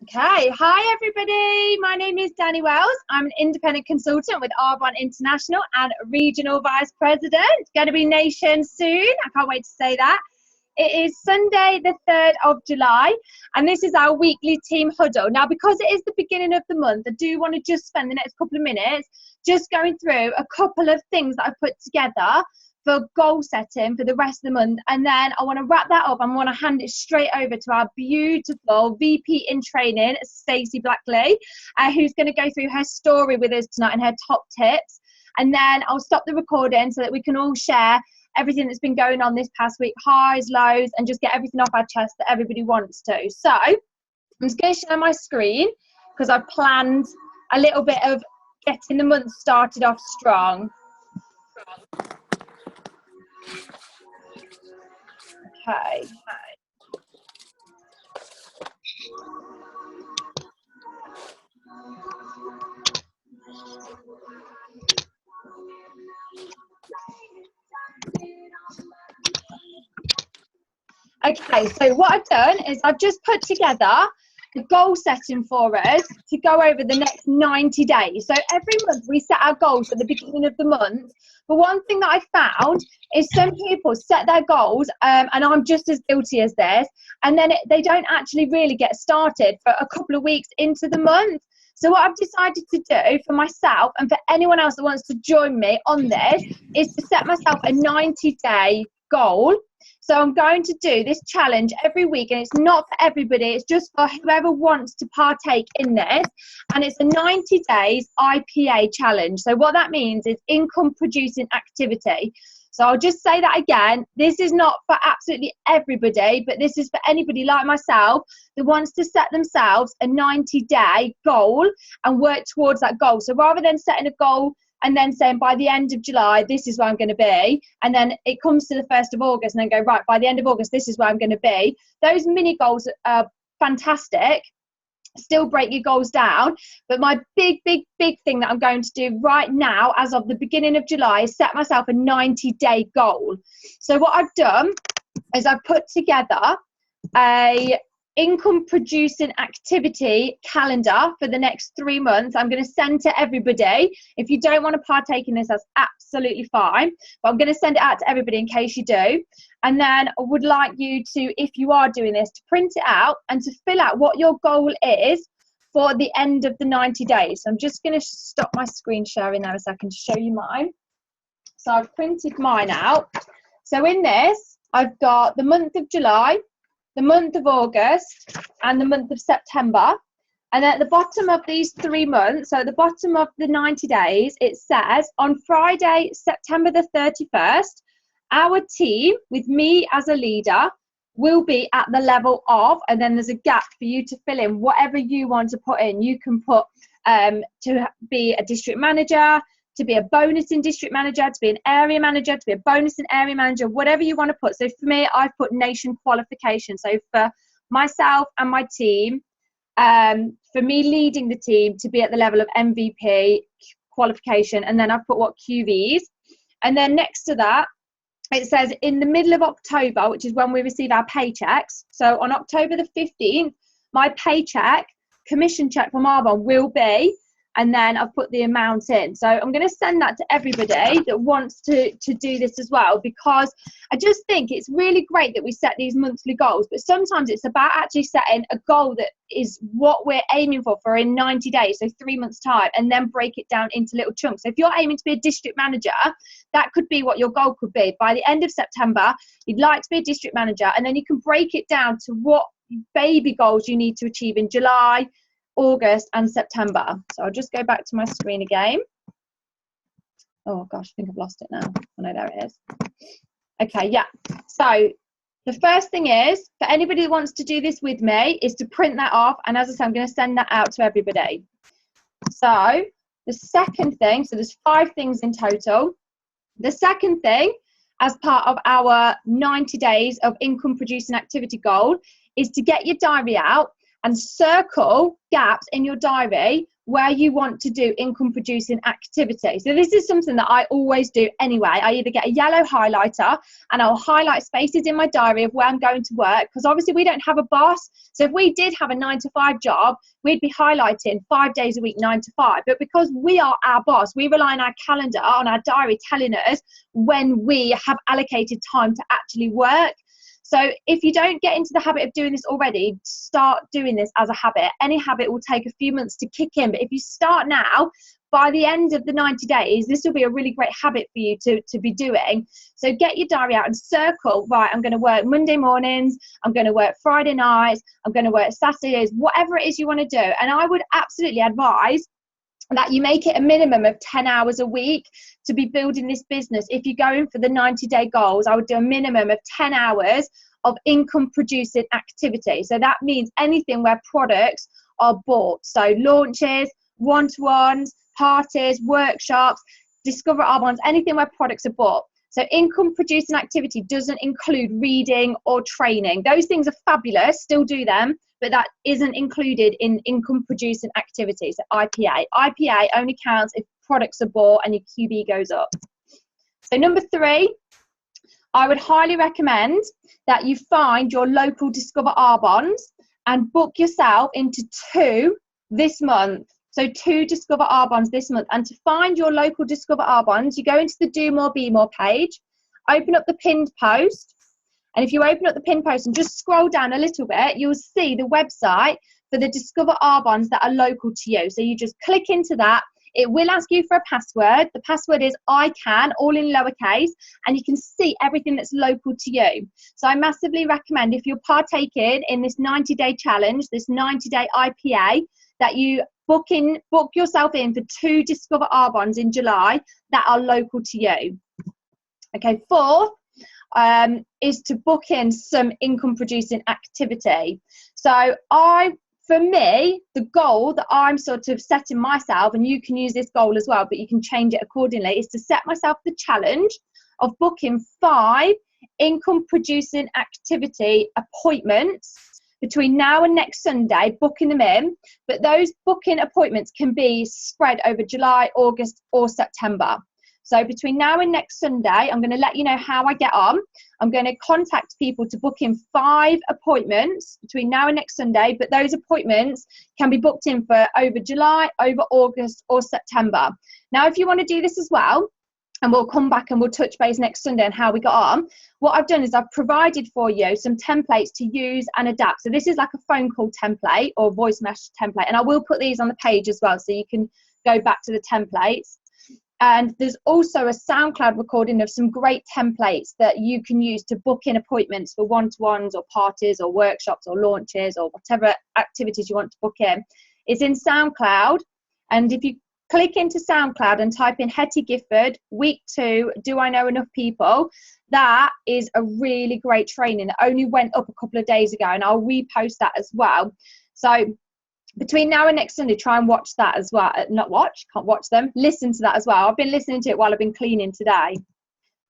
Okay, hi everybody. My name is Danny Wells. I'm an independent consultant with Arbonne International and Regional Vice President. Going to be nation soon. I can't wait to say that. It is Sunday, the 3rd of July, and this is our weekly team huddle. Now, because it is the beginning of the month, I do want to just spend the next couple of minutes just going through a couple of things that I've put together for goal setting for the rest of the month, and then I want to wrap that up and want to hand it straight over to our beautiful VP in training, Stacey Blackley, who's going to go through her story with us tonight and her top tips. And then I'll stop the recording so that we can all share everything that's been going on this past week, highs, lows, and just get everything off our chest that everybody wants to. So I'm just going to share my screen because I've planned a little bit of getting the month started off strong. Okay. Okay, so what I've done is I've just put together a goal setting for us to go over the next 90 days. So every month we set our goals at the beginning of the month. But one thing that I found is some people set their goals, and I'm just as guilty as this, and then they don't actually really get started for a couple of weeks into the month. So what I've decided to do for myself and for anyone else that wants to join me on this is to set myself a 90-day goal. So I'm going to do this challenge every week, and it's not for everybody, it's just for whoever wants to partake in this, and it's a 90 days IPA challenge. So what that means is income producing activity. So I'll just say that again, this is not for absolutely everybody, but this is for anybody like myself that wants to set themselves a 90-day goal and work towards that goal. So rather than setting a goal and then saying by the end of July, this is where I'm going to be, and then it comes to the 1st of August and then go, right, by the end of August, this is where I'm going to be. Those mini goals are fantastic. Still break your goals down. But my big thing that I'm going to do right now, as of the beginning of July, is set myself a 90-day goal. So what I've done is I've put together a income producing activity calendar for the next 3 months. I'm going to send to everybody. If you don't want to partake in this, that's absolutely fine, but I'm going to send it out to everybody in case you do. And then I would like you to, if you are doing this, to print it out and to fill out what your goal is for the end of the 90 days. So I'm just going to stop my screen sharing there a second to show you mine. So I've printed mine out. So in this, I've got the month of July, the month of August, and the month of September. And then at the bottom of these 3 months, so at the bottom of the 90 days, it says on Friday, September the 31st, our team, with me as a leader, will be at the level of, and then there's a gap for you to fill in whatever you want to put in. You can put to be a district manager, to be a bonus in district manager, to be an area manager, to be a bonus in area manager, whatever you want to put. So for me, I've put nation qualification. So for myself and my team, for me leading the team to be at the level of MVP qualification, and then I've put what QVs. And then next to that, it says in the middle of October, which is when we receive our paychecks. So on October the 15th, my paycheck, commission check from Arbonne will be, and then I've put the amount in. So I'm going to send that to everybody that wants to do this as well, because I just think it's really great that we set these monthly goals, but sometimes it's about actually setting a goal that is what we're aiming for in 90 days, so 3 months time, and then break it down into little chunks. So if you're aiming to be a district manager, that could be what your goal could be. By the end of September, you'd like to be a district manager, and then you can break it down to what baby goals you need to achieve in July, August and September. So I'll just go back to my screen again. Oh gosh, I think I've lost it now. Oh no, there it is. Okay, yeah. So the first thing is, for anybody who wants to do this with me, is to print that off. And as I said, I'm going to send that out to everybody. So the second thing, so there's 5 things in total. The second thing, as part of our 90 days of income producing activity goal, is to get your diary out and circle gaps in your diary where you want to do income producing activity. So this is something that I always do anyway. I either get a yellow highlighter and I'll highlight spaces in my diary of where I'm going to work, because obviously we don't have a boss. So if we did have a 9-to-5 job, we'd be highlighting 5 days a week, 9 to 5. But because we are our boss, we rely on our calendar, on our diary telling us when we have allocated time to actually work. So if you don't get into the habit of doing this already, start doing this as a habit. Any habit will take a few months to kick in, but if you start now, by the end of the 90 days, this will be a really great habit for you to be doing. So get your diary out and circle, right, I'm going to work Monday mornings, I'm going to work Friday nights, I'm going to work Saturdays, whatever it is you want to do. And I would absolutely advise that you make it a minimum of 10 hours a week to be building this business. If you're going for the 90-day goals, I would do a minimum of 10 hours of income producing activity. So that means anything where products are bought. So launches, one-to-ones, parties, workshops, discover our bonds, anything where products are bought. So income producing activity doesn't include reading or training. Those things are fabulous, still do them, but that isn't included in income producing activity. So IPA. IPA only counts if products are bought and your QB goes up. So number 3, I would highly recommend that you find your local Discover Our bonds and book yourself into 2 this month. So 2 Discover Our bonds this month. And to find your local Discover Our bonds, you go into the Do More, Be More page, open up the pinned post. And if you open up the pinned post and just scroll down a little bit, you'll see the website for the Discover Our bonds that are local to you. So you just click into that. It will ask you for a password. The password is I can, all in lowercase, and you can see everything that's local to you. So I massively recommend, if you're partaking in this 90-day challenge, this 90-day IPA, that you book yourself in for 2 Discover Our bonds in July that are local to you. Okay, 4th is to book in some income producing activity. So for me, the goal that I'm sort of setting myself, and you can use this goal as well, but you can change it accordingly, is to set myself the challenge of booking 5 income producing activity appointments between now and next Sunday, booking them in. But those booking appointments can be spread over July, August or September. So between now and next Sunday, I'm going to let you know how I get on. I'm going to contact people to book in 5 appointments between now and next Sunday, but those appointments can be booked in for over July, over August or September. Now, if you want to do this as well, and we'll come back and we'll touch base next Sunday on how we got on, what I've done is I've provided for you some templates to use and adapt. So this is like a phone call template or voice message template, and I will put these on the page as well so you can go back to the templates. And there's also a SoundCloud recording of some great templates that you can use to book in appointments for one-to-ones or parties or workshops or launches or whatever activities you want to book in. It's in SoundCloud, and if you click into SoundCloud and type in Hetty Gifford, week 2, Do I Know Enough People? That is a really great training that only went up a couple of days ago, and I'll repost that as well. So between now and next Sunday, try and watch that as well. Can't watch them, listen to that as well. I've been listening to it while I've been cleaning today.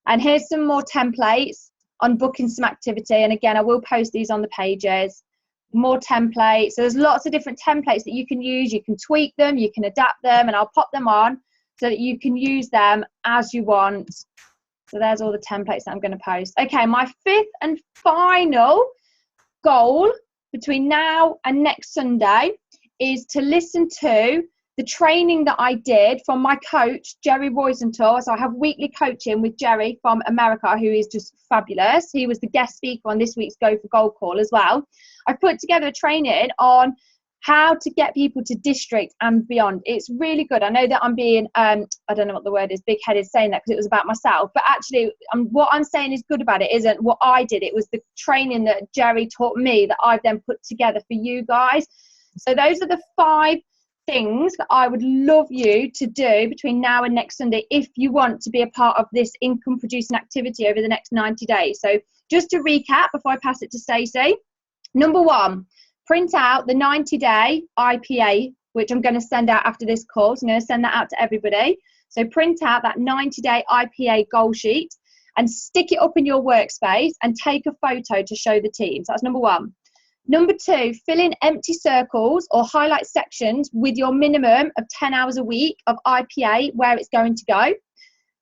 And here's some more templates on booking some activity. And again, I will post these on the pages. More templates. So there's lots of different templates that you can use. You can tweak them, you can adapt them, and I'll pop them on so that you can use them as you want. So there's all the templates that I'm going to post. Okay, my 5th and final goal between now and next Sunday is to listen to the training that I did from my coach, Jerry Roisenthal. So I have weekly coaching with Jerry from America, who is just fabulous. He was the guest speaker on this week's Go for Gold call as well. I put together a training on how to get people to district and beyond. It's really good. I know that I'm being, I don't know what the word is, big-headed saying that because it was about myself. But actually, what I'm saying is good about it isn't what I did. It was the training that Jerry taught me that I've then put together for you guys. So those are the 5 things that I would love you to do between now and next Sunday if you want to be a part of this income producing activity over the next 90 days. So just to recap before I pass it to Stacey. Number 1, print out the 90-day IPA, which I'm going to send out after this call. So I'm going to send that out to everybody. So print out that 90-day IPA goal sheet and stick it up in your workspace and take a photo to show the team. So that's number 1. Number 2, fill in empty circles or highlight sections with your minimum of 10 hours a week of IPA where it's going to go.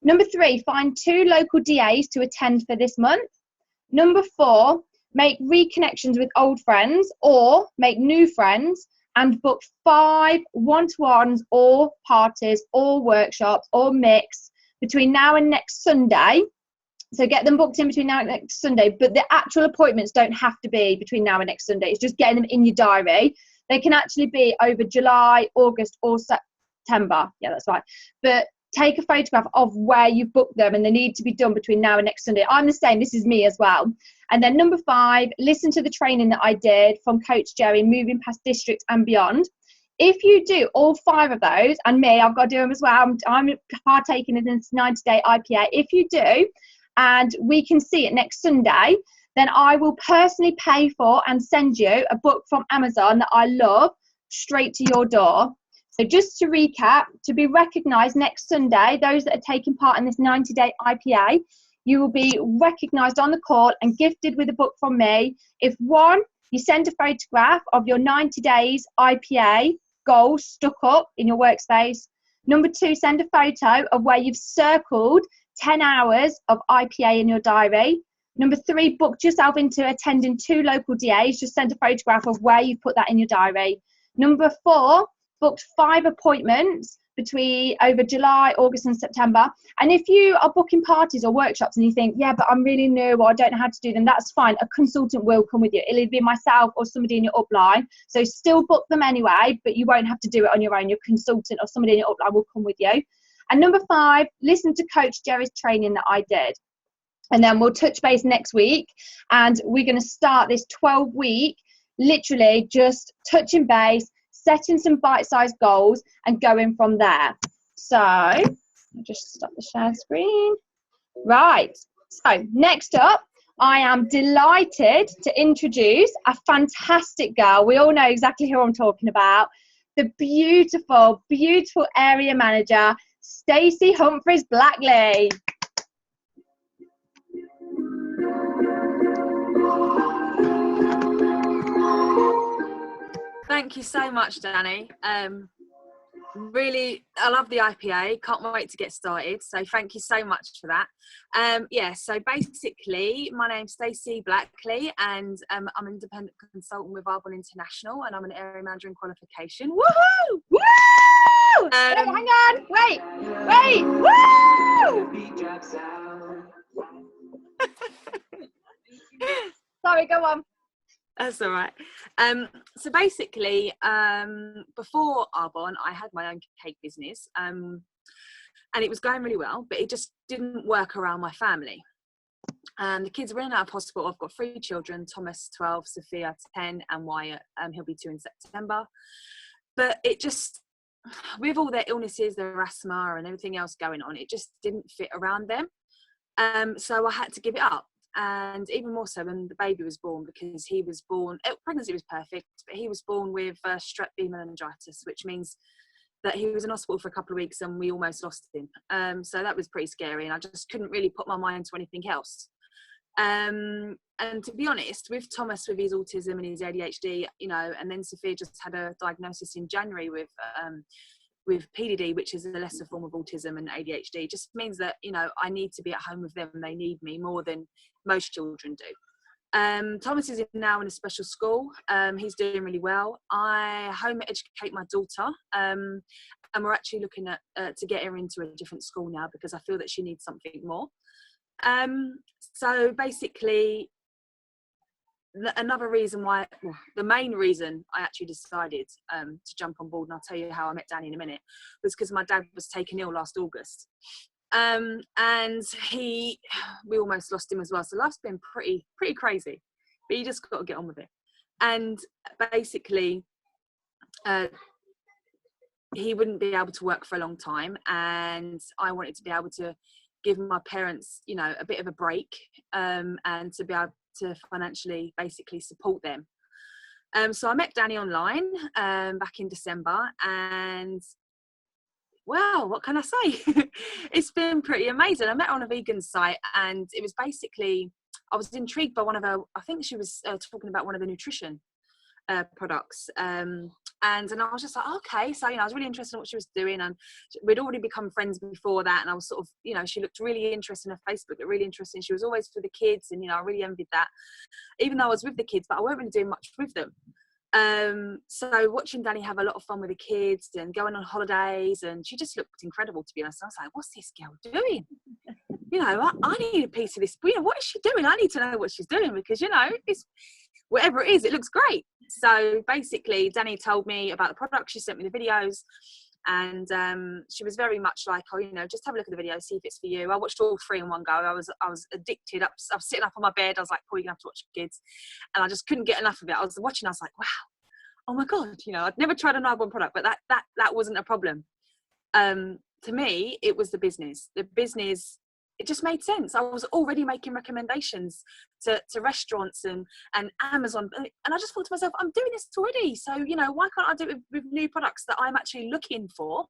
Number 3, find 2 local DAs to attend for this month. Number 4, make reconnections with old friends or make new friends and book 5 one-to-ones or parties or workshops or mix between now and next Sunday. So get them booked in between now and next Sunday, but the actual appointments don't have to be between now and next Sunday. It's just getting them in your diary. They can actually be over July, August or September. Yeah, that's right. But take a photograph of where you've booked them, and they need to be done between now and next Sunday. I'm the same. This is me as well. And then number 5, listen to the training that I did from Coach Jerry, Moving Past Districts and Beyond. If you do all 5 of those, and me, I've got to do them as well. I'm partaking in this 90-day IPA. If you do, and we can see it next Sunday, then I will personally pay for and send you a book from Amazon that I love straight to your door. So just to recap, to be recognised next Sunday, those that are taking part in this 90-day IPA, you will be recognised on the call and gifted with a book from me. If 1, you send a photograph of your 90 days IPA goal stuck up in your workspace. Number 2, send a photo of where you've circled 10 hours of IPA in your diary. Number 3, booked yourself into attending 2 local DAs. Just send a photograph of where you put that in your diary. Number 4, booked 5 appointments between over July, August and September. And if you are booking parties or workshops and you think, yeah, but I'm really new or I don't know how to do them, that's fine. A consultant will come with you. It'll either be myself or somebody in your upline. So still book them anyway, but you won't have to do it on your own. Your consultant or somebody in your upline will come with you. And number 5, listen to Coach Jerry's training that I did. And then we'll touch base next week. And we're going to start this 12-week, literally just touching base, setting some bite-sized goals and going from there. So I'll just stop the share screen. Right. So next up, I am delighted to introduce a fantastic girl. We all know exactly who I'm talking about. The beautiful, beautiful area manager, Stacey Blackley. Thank you so much, Danny. Really, I love the IPA. Can't wait to get started. So thank you so much for that. So basically, my name's Stacey Blackley, and I'm an independent consultant with Arbon International, and I'm an area manager in qualification. Woohoo! Woo! Hang on. Wait. Woo! Sorry, go on. That's all right. So basically, before Arbon, I had my own cake business, and it was going really well, but it just didn't work around my family. The kids were in and out of hospital. I've got 3 children, Thomas 12, Sophia 10, and Wyatt, he'll be 2 in September. But it just, with all their illnesses, their asthma and everything else going on, it just didn't fit around them. So I had to give it up. And even more so when the baby was born, because he was born, pregnancy was perfect, but he was born with strep B meningitis, which means that he was in hospital for a couple of weeks and we almost lost him. So that was pretty scary, and I just couldn't really put my mind to anything else. And to be honest, with Thomas, with his autism and his ADHD, and then Sophia just had a diagnosis in January with PDD, which is a lesser form of autism and ADHD, just means that, I need to be at home with them. They need me more than most children do. Thomas is now in a special school. He's doing really well. I home educate my daughter, and we're actually looking at to get her into a different school now because I feel that she needs something more. So basically, another reason why, the main reason I actually decided to jump on board, and I'll tell you how I met Danny in a minute, was because my dad was taken ill last August. And we almost lost him as well. So life's been pretty crazy, but you just got to get on with it. And basically, he wouldn't be able to work for a long time, and I wanted to be able to give my parents, a bit of a break, and to be able to financially basically support them. So I met Danny online back in December, and wow, what can I say? It's been pretty amazing. I met her on a vegan site, and it was basically, I was intrigued by one of her, I think she was talking about one of the nutrition products. And I was just like, okay. So, I was really interested in what she was doing, and we'd already become friends before that. And I was sort of, she looked really interesting on Facebook, looked really interesting. She was always with the kids, and, I really envied that, even though I was with the kids, but I wasn't really doing much with them. So watching Danny have a lot of fun with the kids and going on holidays, and she just looked incredible, to be honest. I was like, what's this girl doing? I need a piece of this. What is she doing? I need to know what she's doing, because, it's whatever it is, it looks great. So basically, Danny told me about the product. She sent me the videos, and she was very much like, just have a look at the video, see if it's for you. I watched all 3 in one go. I was addicted. I was sitting up on my bed. I was like, Paul, you're gonna have to watch kids, and I just couldn't get enough of it. I was watching. I was like, wow, oh my god, I'd never tried an Arbonne product, but that wasn't a problem. To me, it was the business. It just made sense. I was already making recommendations to restaurants and Amazon, and I just thought to myself, I'm doing this already, so why can't I do it with new products that I'm actually looking for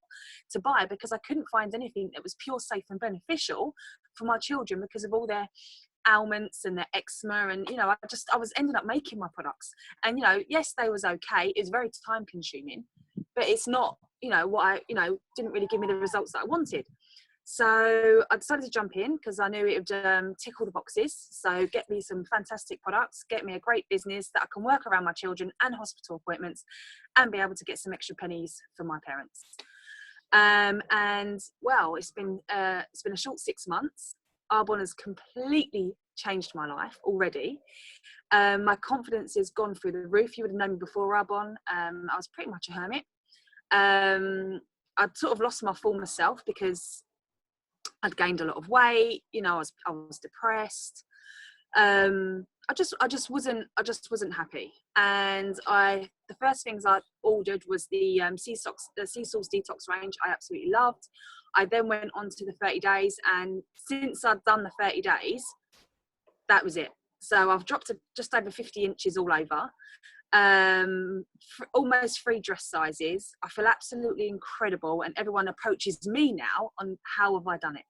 to buy, because I couldn't find anything that was pure, safe and beneficial for my children because of all their ailments and their eczema, and I was ending up making my products, and yes, they was okay. It's very time consuming, but it's not what I didn't really give me the results that I wanted. So I decided to jump in because I knew it would tick all the boxes. So get me some fantastic products, get me a great business that I can work around my children and hospital appointments, and be able to get some extra pennies for my parents. And well, it's been a short 6 months. Arbonne has completely changed my life already. My confidence has gone through the roof. You would have known me before Arbonne. I was pretty much a hermit. I'd sort of lost my former self because I'd gained a lot of weight. I was depressed. I just wasn't happy. And the first things I ordered was the sea sauce detox range. I absolutely loved. I then went on to the 30 days, and since I'd done the 30 days, that was it. So I've dropped to just over 50 inches all over, almost 3 dress sizes. I feel absolutely incredible, and everyone approaches me now on how have I done it.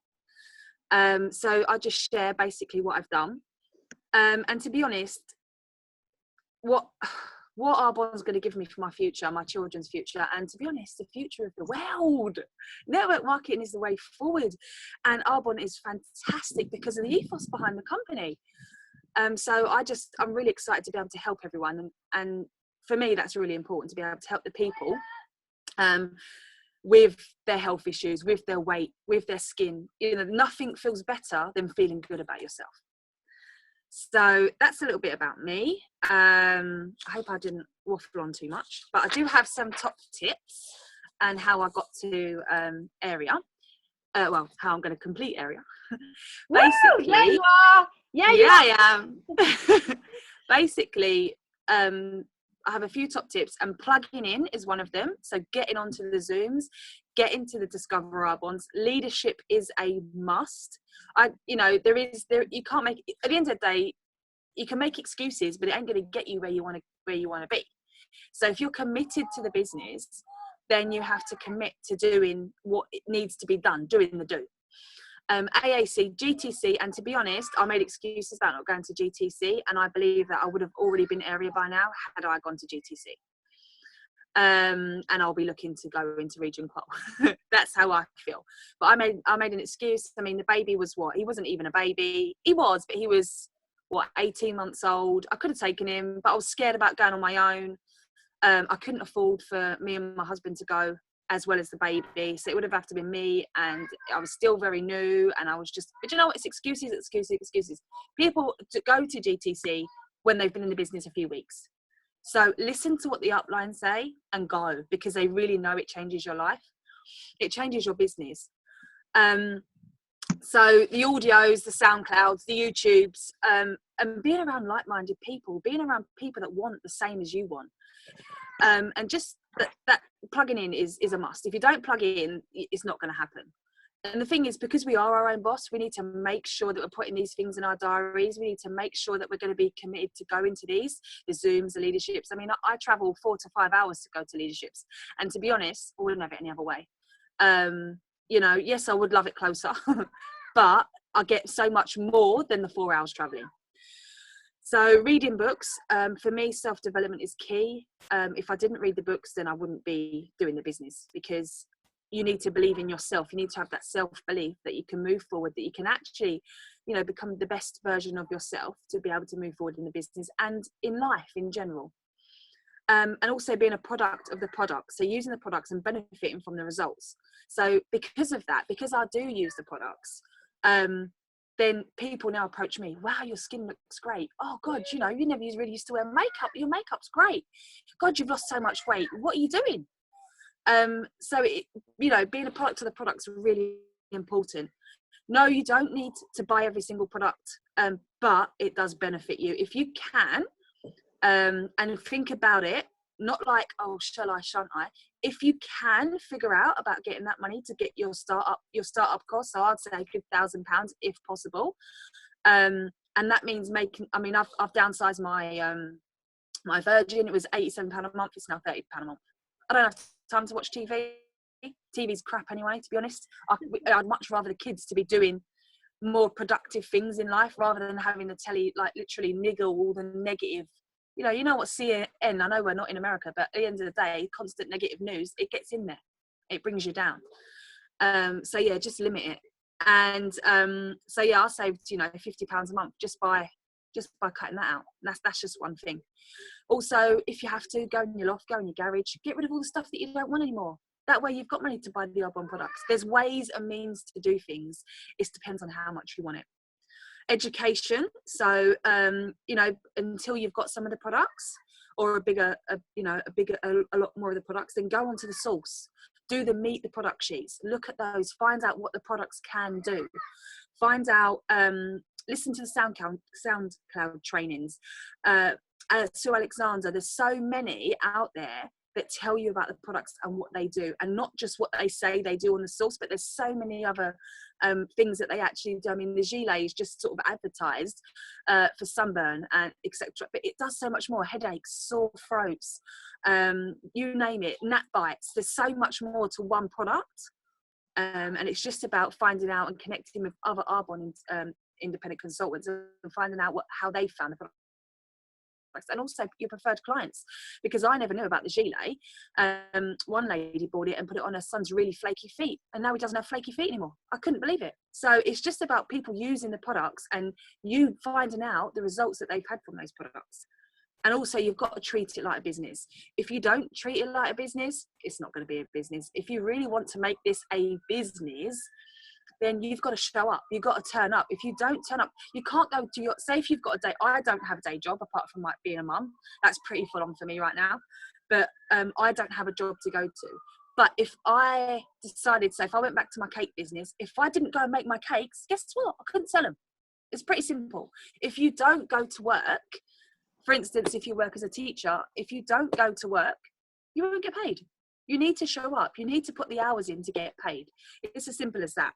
So I just share basically what I've done. And to be honest, what Arbonne's going to give me for my future, my children's future, and to be honest, the future of the world. Network marketing is the way forward, and Arbonne is fantastic because of the ethos behind the company. So I'm really excited to be able to help everyone, and for me, that's really important, to be able to help the people with their health issues, with their weight, with their skin. Nothing feels better than feeling good about yourself. So that's a little bit about me. I hope I didn't waffle on too much, but I do have some top tips and how I got to area. How I'm going to complete area. Basically, there you are. Yeah, I am. Basically, I have a few top tips, and plugging in is one of them. So getting onto the Zooms, getting to the Discover Arbonnes. Leadership is a must. You can't make, at the end of the day, you can make excuses, but it ain't going to get you where you want to be. So if you're committed to the business, then you have to commit to doing what it needs to be done, doing the do. AAC, GTC, and to be honest, I made excuses about not going to GTC, and I believe that I would have already been area by now had I gone to GTC. And I'll be looking to go into Region Qual. That's how I feel. But I made an excuse. I mean, the baby was what? He wasn't even a baby. He was, but he was 18 months old. I could have taken him, but I was scared about going on my own. I couldn't afford for me and my husband to go as well as the baby, so it would have to be me, and I was still very new, and I was just, but you know what, it's excuses. People go to GTC when they've been in the business a few weeks. So listen to what the uplines say and go, because they really know it changes your life. It changes your business. So the audios, the SoundClouds, the YouTubes, and being around like-minded people, being around people that want the same as you want. And just that plugging in is a must. If you don't plug in, it's not going to happen. And the thing is, because we are our own boss, we need to make sure that we're putting these things in our diaries. We need to make sure that we're going to be committed to going to the Zooms, the leaderships. I mean, I travel 4 to 5 hours to go to leaderships. And to be honest, I wouldn't have it any other way. Yes, I would love it closer, but I get so much more than the 4 hours traveling. So reading books, for me, self-development is key. If I didn't read the books, then I wouldn't be doing the business, because you need to believe in yourself. You need to have that self-belief that you can move forward, that you can actually, you know, become the best version of yourself to be able to move forward in the business and in life in general. And also being a product of the product. So using the products and benefiting from the results. So because of that, because I do use the products, then people now approach me, wow, your skin looks great. Oh God, you know, you never really used to wear makeup. Your makeup's great. God, you've lost so much weight. What are you doing? So it, you know, being a product of the product's really important. No, you don't need to buy every single product, but it does benefit you if you can. And think about it, not like, oh, shall I, shan't I? If you can figure out about getting that money to get your startup cost, so I'd say £1,000 if possible. And that means making, I mean, I've downsized my my Virgin. It was £87 a month. It's now £30 a month. I don't have time to watch TV. TV's crap anyway, to be honest. I'd much rather the kids to be doing more productive things in life rather than having the telly like literally niggle all the negative. You know what CNN, I know we're not in America, but at the end of the day, constant negative news, it gets in there. It brings you down. So yeah, just limit it. And so yeah, I saved, you know, £50 a month just by cutting that out. That's just one thing. Also, if you have to, go in your loft, go in your garage, get rid of all the stuff that you don't want anymore. That way you've got money to buy the Arbonne products. There's ways and means to do things. It depends on how much you want it. Education, so you know, until you've got some of the products or a lot more of the products, then go onto the source, do the meet the product sheets, look at those, find out what the products can do, find out, listen to the SoundCloud trainings. Sue Alexander, there's so many out there that tell you about the products and what they do, and not just what they say they do on the source, but there's so many other things that they actually do. I mean, the gilet is just sort of advertised for sunburn and etc., but it does so much more. Headaches, sore throats, you name it, gnat bites. There's so much more to one product, and it's just about finding out and connecting with other Arbonne independent consultants and finding out how they found the product. And also your preferred clients, because I never knew about the gilet. One lady bought it and put it on her son's really flaky feet, and now he doesn't have flaky feet anymore. I couldn't believe it. So it's just about people using the products and you finding out the results that they've had from those products. And also you've got to treat it like a business. If you don't treat it like a business, it's not going to be a business. If you really want to make this a business, then you've got to show up. You've got to turn up. If you don't turn up, you can't go to your, say if you've got a day, I don't have a day job apart from like being a mum. That's pretty full on for me right now. But I don't have a job to go to. But if I decided, so if I went back to my cake business, if I didn't go and make my cakes, guess what? I couldn't sell them. It's pretty simple. If you don't go to work, for instance, if you work as a teacher, if you don't go to work, you won't get paid. You need to show up. You need to put the hours in to get paid. It's as simple as that.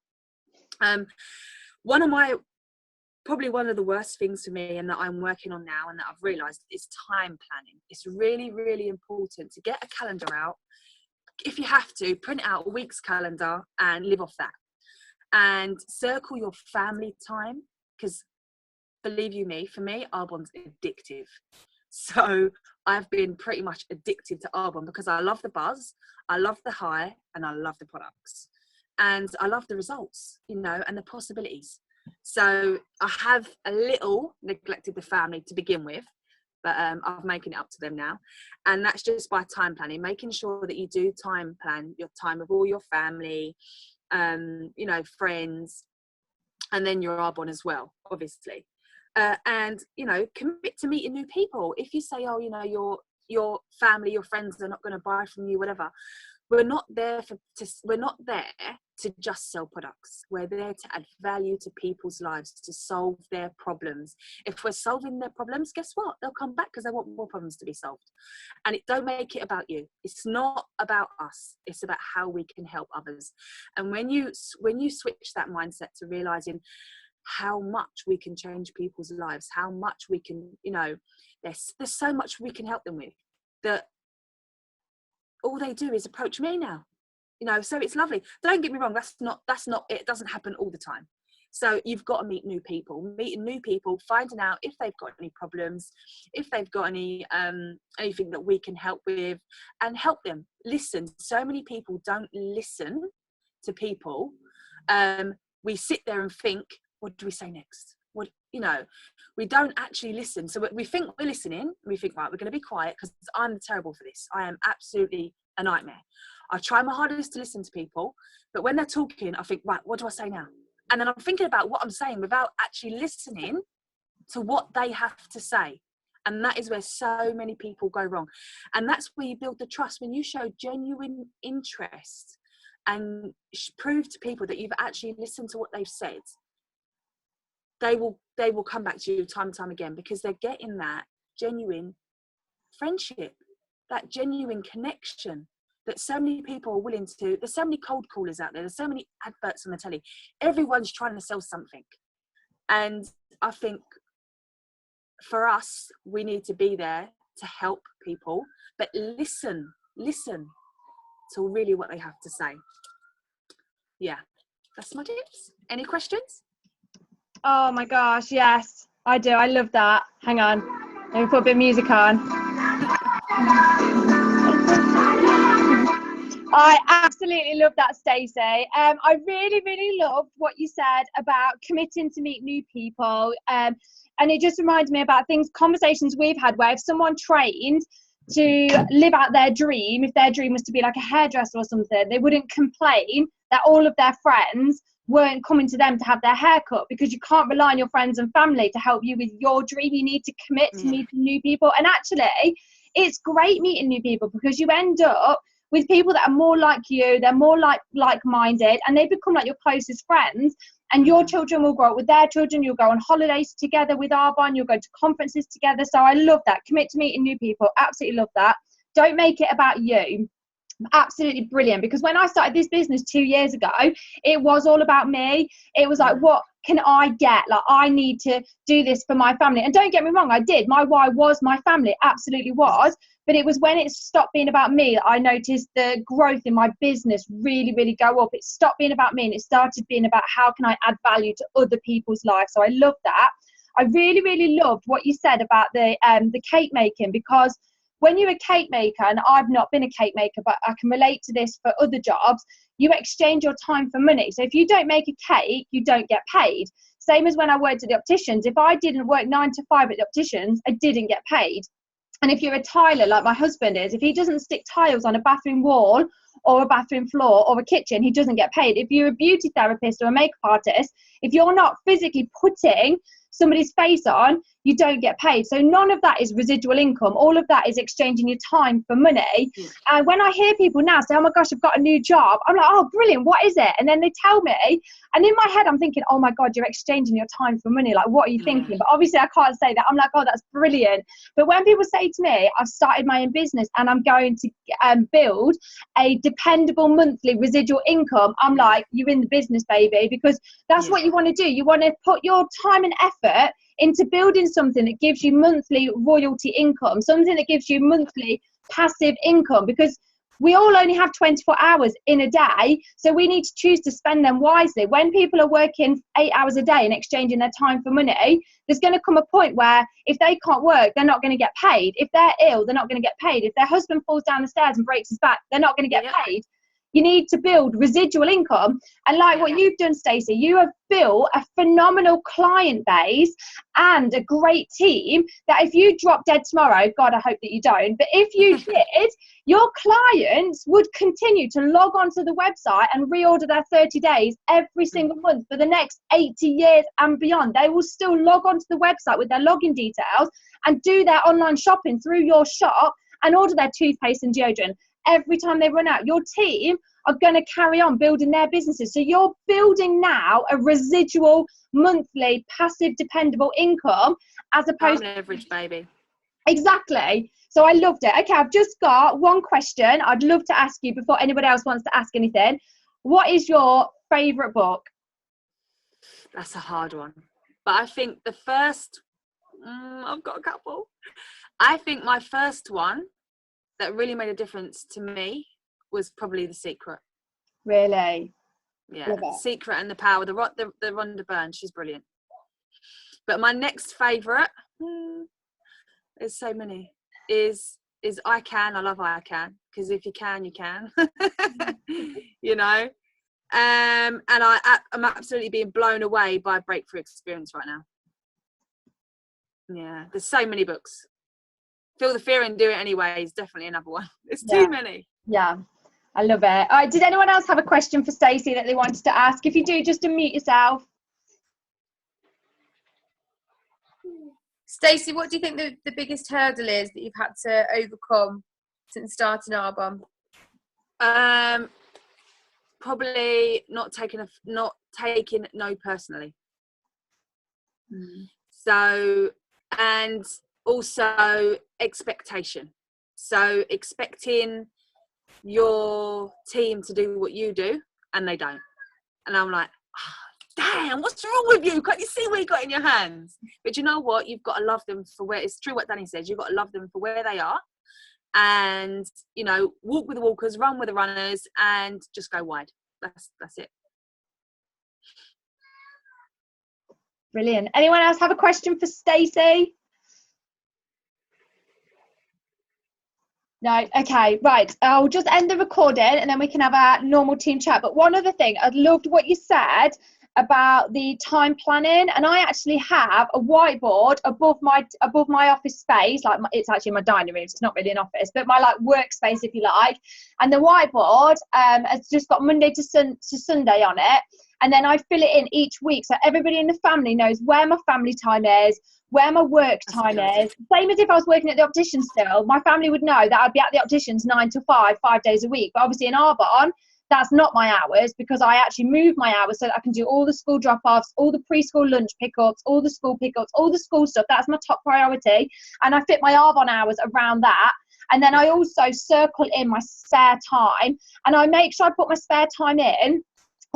Probably one of the worst things for me and that I'm working on now and that I've realized is time planning. It's really, really important to get a calendar out. If you have to, print out a week's calendar and live off that, and circle your family time, because believe you me, for me, Arbonne's addictive. So I've been pretty much addicted to Arbonne because I love the buzz, I love the high, and I love the products. And I love the results, you know, and the possibilities. So I have a little neglected the family to begin with, but I'm making it up to them now. And that's just by time planning, making sure that you do time plan your time with all your family, you know, friends, and then your Arbonne as well, obviously. And, you know, commit to meeting new people. If you say, oh, you know, your family, your friends are not going to buy from you, whatever. We're not there to just sell products. We're there to add value to people's lives, to solve their problems. If we're solving their problems, guess what? They'll come back because they want more problems to be solved. And don't make it about you. It's not about us. It's about how we can help others. And when you switch that mindset to realizing how much we can change people's lives, how much we can, you know, there's so much we can help them with, that all they do is approach me now, you know. So it's lovely. Don't get me wrong, that's not it doesn't happen all the time. So you've got to meet new people, finding out if they've got any problems, if they've got any anything that we can help with, and help them. Listen. So many people don't listen to people. We sit there and think, what do we say next? What, you know, we don't actually listen. So we think we're listening. We think, right, we're going to be quiet because I'm terrible for this. I am absolutely a nightmare. I try my hardest to listen to people, but when they're talking, I think, right, what do I say now? And then I'm thinking about what I'm saying without actually listening to what they have to say. And that is where so many people go wrong. And that's where you build the trust. When you show genuine interest and prove to people that you've actually listened to what they've said, they will come back to you time and time again, because they're getting that genuine friendship, that genuine connection that so many people are willing to. There's so many cold callers out there. There's so many adverts on the telly. Everyone's trying to sell something. And I think for us, we need to be there to help people, but listen to really what they have to say. Yeah, that's my tips. Any questions? Oh my gosh, yes, I do. I love that. Hang on, let me put a bit of music on. I absolutely love that, Stacey. I really, really loved what you said about committing to meet new people. And it just reminded me about conversations we've had where if someone trained to live out their dream, if their dream was to be like a hairdresser or something, they wouldn't complain that all of their friends weren't coming to them to have their hair cut, because you can't rely on your friends and family to help you with your dream. You need to commit to meeting new people. And actually, it's great meeting new people, because you end up with people that are more like you, they're more like-minded, and they become like your closest friends. And your children will grow up with their children. You'll go on holidays together with Arbonne. You'll go to conferences together. So I love that. Commit to meeting new people. Absolutely love that. Don't make it about you. Absolutely brilliant. Because when I started this business 2 years ago, it was all about me. It was like, what can I get? Like, I need to do this for my family. And don't get me wrong, I did. My why was my family. Absolutely was. But it was when it stopped being about me that I noticed the growth in my business really, really go up. It stopped being about me and it started being about how can I add value to other people's lives. So I love that. I really, really loved what you said about the cake making, because when you're a cake maker, and I've not been a cake maker, but I can relate to this for other jobs, you exchange your time for money. So if you don't make a cake, you don't get paid. Same as when I worked at the opticians. If I didn't work 9 to 5 at the opticians, I didn't get paid. And if you're a tiler like my husband is, if he doesn't stick tiles on a bathroom wall or a bathroom floor or a kitchen, he doesn't get paid. If you're a beauty therapist or a makeup artist, if you're not physically putting somebody's face on, you don't get paid. So none of that is residual income. All of that is exchanging your time for money. And when I hear people now say, oh my gosh, I've got a new job, I'm like, oh, brilliant, what is it? And then they tell me, and in my head I'm thinking, oh my God, you're exchanging your time for money. Like, what are you thinking? But obviously I can't say that. I'm like, oh, that's brilliant. But when people say to me, I've started my own business and I'm going to build a dependable monthly residual income, I'm like, you're in the business, baby, because that's what you want to do. You want to put your time and effort into building something that gives you monthly royalty income, something that gives you monthly passive income, because we all only have 24 hours in a day, so we need to choose to spend them wisely. When people are working 8 hours a day and exchanging their time for money, there's going to come a point where if they can't work, they're not going to get paid. If they're ill, they're not going to get paid. If their husband falls down the stairs and breaks his back, they're not going to get paid. You need to build residual income. And like what you've done, Stacey, you have built a phenomenal client base and a great team that if you drop dead tomorrow, God, I hope that you don't, but if you did, your clients would continue to log onto the website and reorder their 30 days every single month for the next 80 years and beyond. They will still log onto the website with their login details and do their online shopping through your shop and order their toothpaste and deodorant every time they run out. Your team are going to carry on building their businesses. So you're building now a residual monthly passive dependable income as opposed to leverage, baby. Exactly. So I loved it. Okay, I've just got one question I'd love to ask you before anybody else wants to ask anything. What is your favourite book? That's a hard one. But I think the first, I've got a couple. I think my first one that really made a difference to me was probably The Secret. Really? Yeah, Secret and the Power. The Rhonda Byrne, she's brilliant. But my next favourite, there's so many, is I Can. I love I Can, because if you can, you can. You know. And I'm absolutely being blown away by Breakthrough Experience right now. Yeah, there's so many books. Feel the Fear and Do It Anyway is definitely another one. There's too many. Yeah, I love it. Did anyone else have a question for Stacey that they wanted to ask? If you do, just unmute yourself. Stacey, what do you think the biggest hurdle is that you've had to overcome since starting Arbonne? Probably not taking no personally. So, and also expectation. So expecting your team to do what you do and they don't. And I'm like, damn, what's wrong with you? Can't you see what you got in your hands? But you know what? You've got to love them for where, it's true what Danny says, you've got to love them for where they are. And, you know, walk with the walkers, run with the runners, and just go wide. That's it. Brilliant. Anyone else have a question for Stacey? No? Okay, right. I'll just end the recording and then we can have our normal team chat. But one other thing, I loved what you said about the time planning, and I actually have a whiteboard above my office space, like it's actually my dining room, so it's not really an office, but my like workspace, if you like. And the whiteboard has just got Monday to Sunday on it, and then I fill it in each week so everybody in the family knows where my family time is, where my work time is. Same as if I was working at the optician still, my family would know that I'd be at the opticians 9 to 5 days a week. But obviously in Arbonne, that's not my hours, because I actually move my hours so that I can do all the school drop-offs, all the preschool lunch pickups, all the school pickups, all the school stuff. That's my top priority. And I fit my Arbonne hours around that. And then I also circle in my spare time, and I make sure I put my spare time in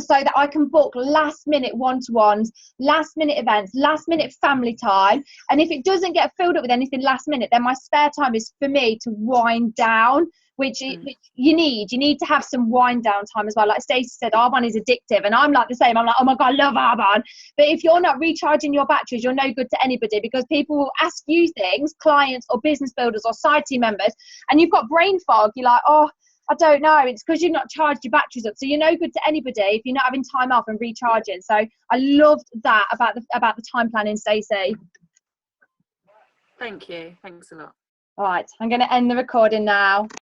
so that I can book last minute one-to-ones, last minute events, last minute family time. And if it doesn't get filled up with anything last minute, then my spare time is for me to wind down, which you need to have some wind down time as well. Like Stacey said, Arbonne is addictive, and I'm like the same. I'm like, oh my God, I love Arbonne. But if you're not recharging your batteries, you're no good to anybody, because people will ask you things, clients or business builders or side team members, and you've got brain fog. You're like, oh, I don't know. It's because you've not charged your batteries up. So you're no good to anybody if you're not having time off and recharging. So I loved that about the time planning, Stacey. Thank you. Thanks a lot. All right, I'm going to end the recording now.